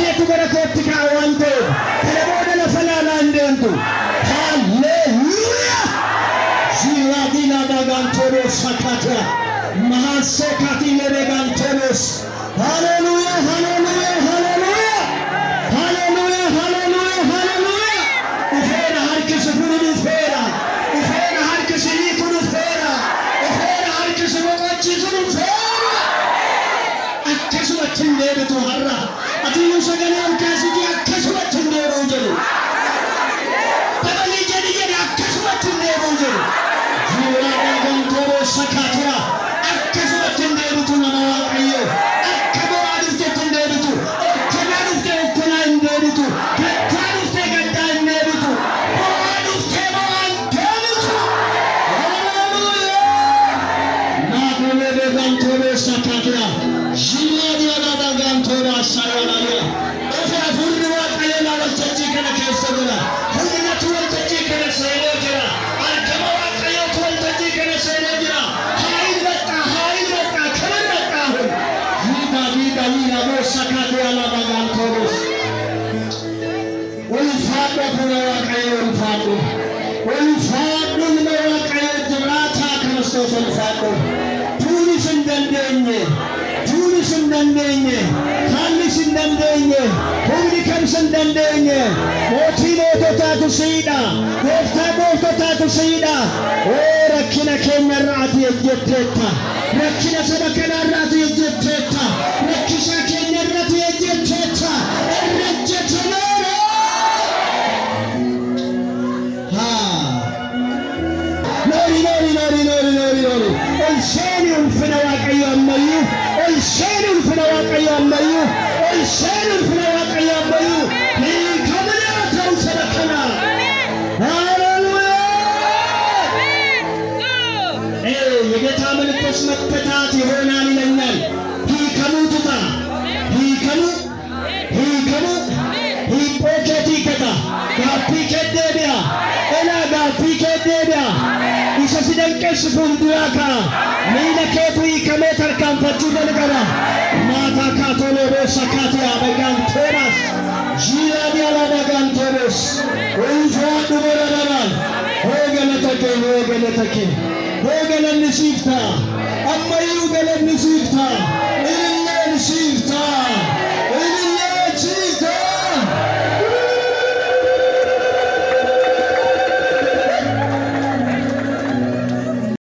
keetu gara kootti kaa'u waan ta'eef kana booda lafa laalaa hin deemtu. Haalleluuyaa. Zilaadina bagantoros sakata mahasekati lebegantoros. Hallelujah, hallelujah, hallelujah, hallelujah, hallelujah, hallelujah. Ufera harkisi kuni ufera, ufera harkisi kuni ufera, ufera harkisi wakachisu ufera. Akkasu wachinde to harra. Ati yusagani amkasi ki akkasu wachinde rojelu. Tabali jadi akkasu wachinde rojelu. Jiwa gantoro sakatra. Akkasu wachinde to namawakayo. Sida, Gofta Sida, oh Rakina Kenya Rati Ejeteta, Rakina Sabakana Rati Ejeteta, Rakisha Kenya Rati Ejeteta, Ejetanoro. Ha. Nori. Olsenium Finawakayo Mayu, Olsenium Finawakayo Mayu, Olsenium Finawakayo Mayu. መፈታት ይሆናል ይለኛል። ሂከሙቱታ ሂፖኬቲከታ ጋፒኬዴቢያ ኤላ ጋፒኬዴቢያ ኢሰ ሲደንቀስ ፉንዱራካ ሚለኬቱ ሂከሜ ተርካንፈቹ ደንቀራ ማታ ካቶሎሮ ሰካቲያ በጋንቶራስ ጂራዲያላ በጋንቶሮስ ወንፏዱ በረበራል ሆገለተኬ ሆገለንሲፍታ